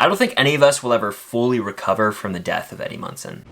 I don't think any of us will ever fully recover from the death of Eddie Munson.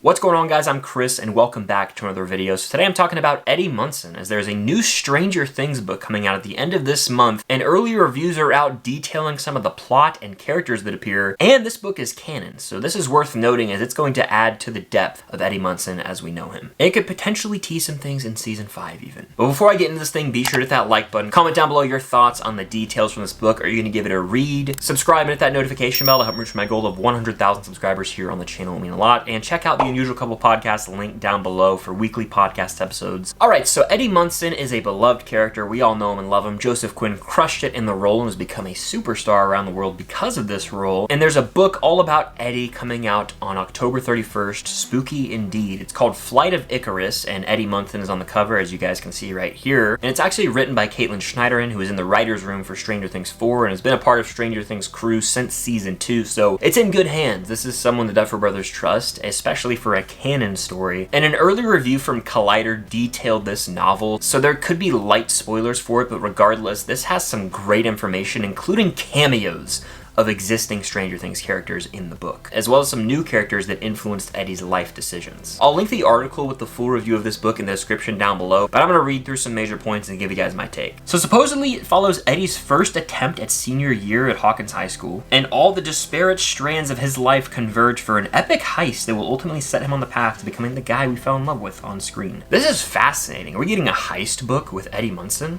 What's going on, guys? I'm Chris and welcome back to another video. So today I'm talking about Eddie Munson, as there's a new Stranger Things book coming out at the end of this month, and early reviews are out detailing some of the plot and characters that appear, and this book is canon, so this is worth noting as it's going to add to the depth of Eddie Munson as we know him. It could potentially tease some things in season 5 even. But before I get into this thing, be sure to hit that like button, comment down below your thoughts on the details from this book. Are you going to give it a read? Subscribe and hit that notification bell to help me reach my goal of 100,000 subscribers here on the channel. It would mean a lot. And check out the Unusual Couple podcast link down below for weekly podcast episodes. Alright, so Eddie Munson is a beloved character. We all know him and love him. Joseph Quinn crushed it in the role and has become a superstar around the world because of this role. And there's a book all about Eddie coming out on October 31st. Spooky indeed. It's called Flight of Icarus, and Eddie Munson is on the cover, as you guys can see right here. And it's actually written by Caitlin Schneiderhan, who is in the writer's room for Stranger Things 4 and has been a part of Stranger Things crew since season 2, so it's in good hands. This is someone the Duffer Brothers trust, especially for a canon story. And an early review from Collider detailed this novel, so there could be light spoilers for it, but regardless, this has some great information, including cameos of existing Stranger Things characters in the book, as well as some new characters that influenced Eddie's life decisions. I'll link the article with the full review of this book in the description down below, but I'm going to read through some major points and give you guys my take. So supposedly it follows Eddie's first attempt at senior year at Hawkins High School, and all the disparate strands of his life converge for an epic heist that will ultimately set him on the path to becoming the guy we fell in love with on screen. This is fascinating. Are we getting a heist book with Eddie Munson?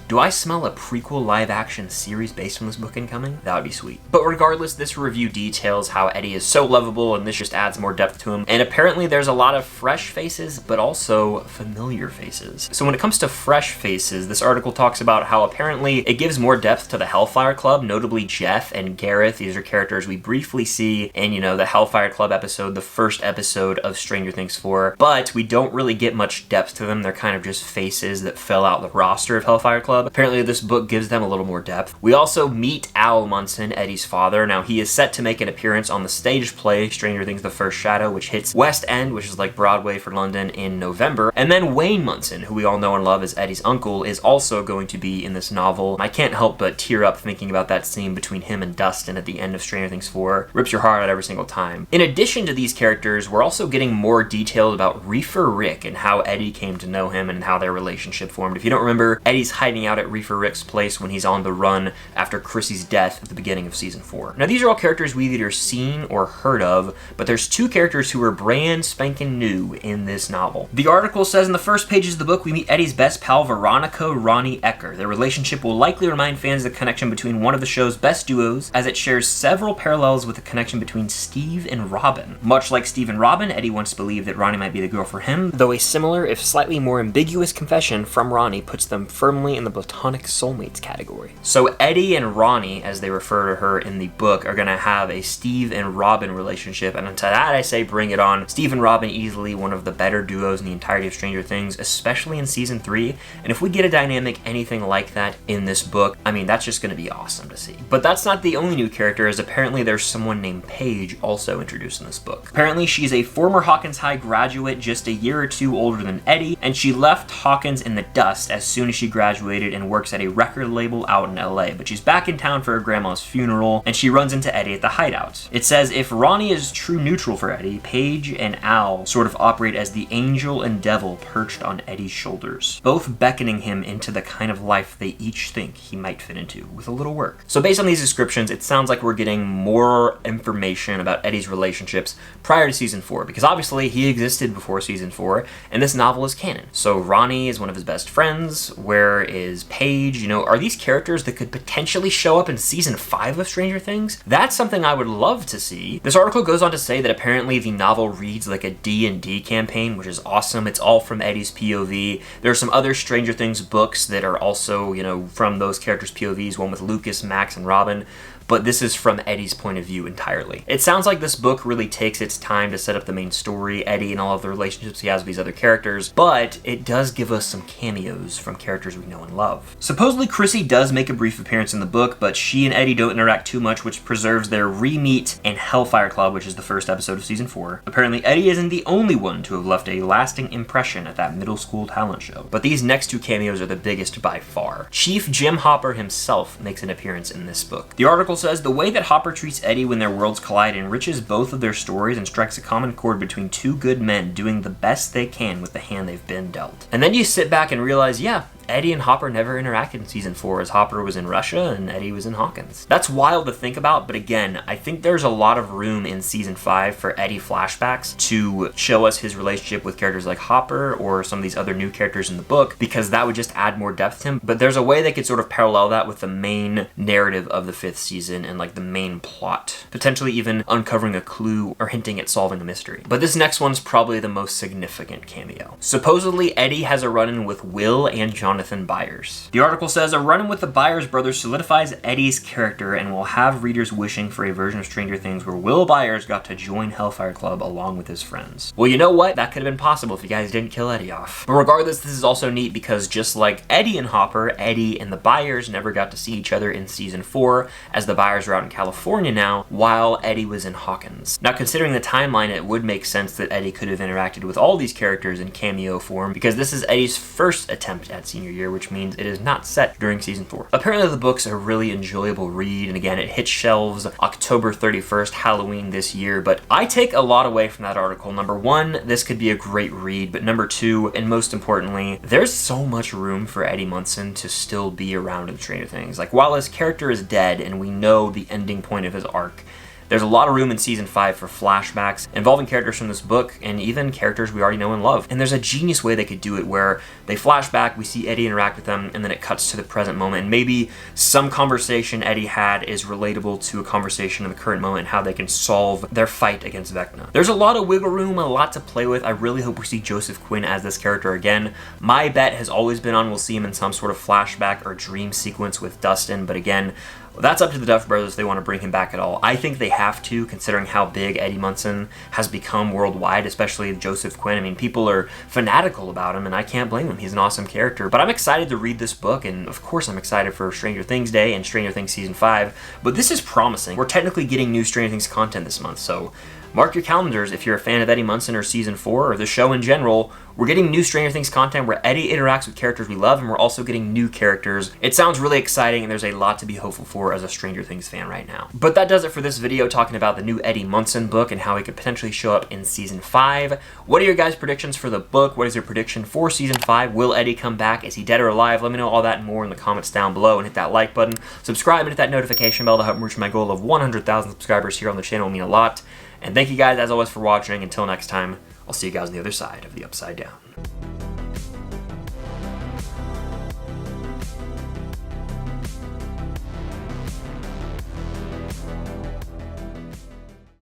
Do I smell a prequel live-action series based on this book incoming? That would be sweet. But regardless, this review details how Eddie is so lovable, and this just adds more depth to him. And apparently there's a lot of fresh faces, but also familiar faces. So when it comes to fresh faces, this article talks about how apparently it gives more depth to the Hellfire Club, notably Jeff and Gareth. These are characters we briefly see in, the Hellfire Club episode, the first episode of Stranger Things 4, but we don't really get much depth to them. They're kind of just faces that fill out the roster of Hellfire Club. Apparently this book gives them a little more depth. We also meet Al Munson, Eddie's father. Now he is set to make an appearance on the stage play Stranger Things The First Shadow, which hits West End, which is like Broadway for London, in November. And then Wayne Munson, who we all know and love as Eddie's uncle, is also going to be in this novel. I can't help but tear up thinking about that scene between him and Dustin at the end of Stranger Things 4. Rips your heart out every single time. In addition to these characters, we're also getting more detailed about Reefer Rick and how Eddie came to know him and how their relationship formed. If you don't remember, Eddie's hiding out at Reefer Rick's place when he's on the run after Chrissy's death at the beginning of season 4. Now these are all characters we've either seen or heard of, but there's two characters who are brand spanking new in this novel. The article says in the first pages of the book we meet Eddie's best pal Veronica Ronnie Ecker. Their relationship will likely remind fans of the connection between one of the show's best duos, as it shares several parallels with the connection between Steve and Robin. Much like Steve and Robin, Eddie once believed that Ronnie might be the girl for him, though a similar, if slightly more ambiguous confession from Ronnie puts them firmly in the platonic soulmates category. So Eddie and Ronnie, as they refer to her in the book, are gonna have a Steve and Robin relationship, and to that I say bring it on. Steve and Robin, easily one of the better duos in the entirety of Stranger Things, especially in season 3, and if we get a dynamic anything like that in this book, I mean, that's just gonna be awesome to see. But that's not the only new character, as apparently there's someone named Paige also introduced in this book. Apparently she's a former Hawkins High graduate, just a year or two older than Eddie, and she left Hawkins in the dust as soon as she graduated and works at a record label out in LA, but she's back in town for her grandma's funeral, and she runs into Eddie at the hideout. It says if Ronnie is true neutral for Eddie, Paige and Al sort of operate as the angel and devil perched on Eddie's shoulders, both beckoning him into the kind of life they each think he might fit into with a little work. So based on these descriptions, it sounds like we're getting more information about Eddie's relationships prior to season 4, because obviously he existed before season 4, and this novel is canon. So Ronnie is one of his best friends. Where is Paige? Are these characters that could potentially show up in season 5 of Stranger Things? That's something I would love to see. This article goes on to say that apparently the novel reads like a D&D campaign, which is awesome. It's all from Eddie's POV. There are some other Stranger Things books that are also, from those characters' POVs, one with Lucas, Max, and Robin. but this is from Eddie's point of view entirely. It sounds like this book really takes its time to set up the main story, Eddie and all of the relationships he has with these other characters, but it does give us some cameos from characters we know and love. Supposedly Chrissy does make a brief appearance in the book, but she and Eddie don't interact too much, which preserves their re-meet in Hellfire Club, which is the first episode of season 4. Apparently, Eddie isn't the only one to have left a lasting impression at that middle school talent show. But these next two cameos are the biggest by far. Chief Jim Hopper himself makes an appearance in this book. The article says, the way that Hopper treats Eddie when their worlds collide enriches both of their stories and strikes a common chord between two good men doing the best they can with the hand they've been dealt. And then you sit back and realize, yeah, Eddie and Hopper never interacted in season 4, as Hopper was in Russia and Eddie was in Hawkins. That's wild to think about, but again, I think there's a lot of room in season 5 for Eddie flashbacks to show us his relationship with characters like Hopper or some of these other new characters in the book, because that would just add more depth to him. But there's a way they could sort of parallel that with the main narrative of the 5th season and like the main plot, potentially even uncovering a clue or hinting at solving a mystery. But this next one's probably the most significant cameo. Supposedly, Eddie has a run-in with Will and Jonathan Byers. The article says, a run-in with the Byers brothers solidifies Eddie's character and will have readers wishing for a version of Stranger Things where Will Byers got to join Hellfire Club along with his friends. Well, you know what? That could have been possible if you guys didn't kill Eddie off. But regardless, this is also neat because just like Eddie and Hopper, Eddie and the Byers never got to see each other in season 4, as the Byers are out in California now, while Eddie was in Hawkins. Now, considering the timeline, it would make sense that Eddie could have interacted with all these characters in cameo form, because this is Eddie's first attempt at senior year, which means it is not set during season 4. Apparently the book's a really enjoyable read, and again, it hits shelves October 31st, Halloween this year, but I take a lot away from that article. Number 1, this could be a great read, but number 2, and most importantly, there's so much room for Eddie Munson to still be around in Stranger Things. Like, while his character is dead and we know the ending point of his arc, there's a lot of room in season 5 for flashbacks involving characters from this book and even characters we already know and love. And there's a genius way they could do it where they flash back, we see Eddie interact with them, and then it cuts to the present moment. And maybe some conversation Eddie had is relatable to a conversation in the current moment and how they can solve their fight against Vecna. There's a lot of wiggle room, a lot to play with. I really hope we see Joseph Quinn as this character again. My bet has always been on we'll see him in some sort of flashback or dream sequence with Dustin, but again, that's up to the Duff brothers if they want to bring him back at all. I think they have to, considering how big Eddie Munson has become worldwide, especially Joseph Quinn. I mean, people are fanatical about him, and I can't blame him. He's an awesome character. But I'm excited to read this book, and of course I'm excited for Stranger Things Day and Stranger Things Season 5. But this is promising. We're technically getting new Stranger Things content this month, so mark your calendars if you're a fan of Eddie Munson or Season 4 or the show in general. We're getting new Stranger Things content where Eddie interacts with characters we love, and we're also getting new characters. It sounds really exciting, and there's a lot to be hopeful for as a Stranger Things fan right now. But that does it for this video talking about the new Eddie Munson book and how he could potentially show up in Season 5. What are your guys' predictions for the book? What is your prediction for Season 5? Will Eddie come back? Is he dead or alive? Let me know all that and more in the comments down below, and hit that like button. Subscribe and hit that notification bell to help me reach my goal of 100,000 subscribers here on the channel. It will mean a lot. And thank you guys, as always, for watching. Until next time, I'll see you guys on the other side of the Upside Down.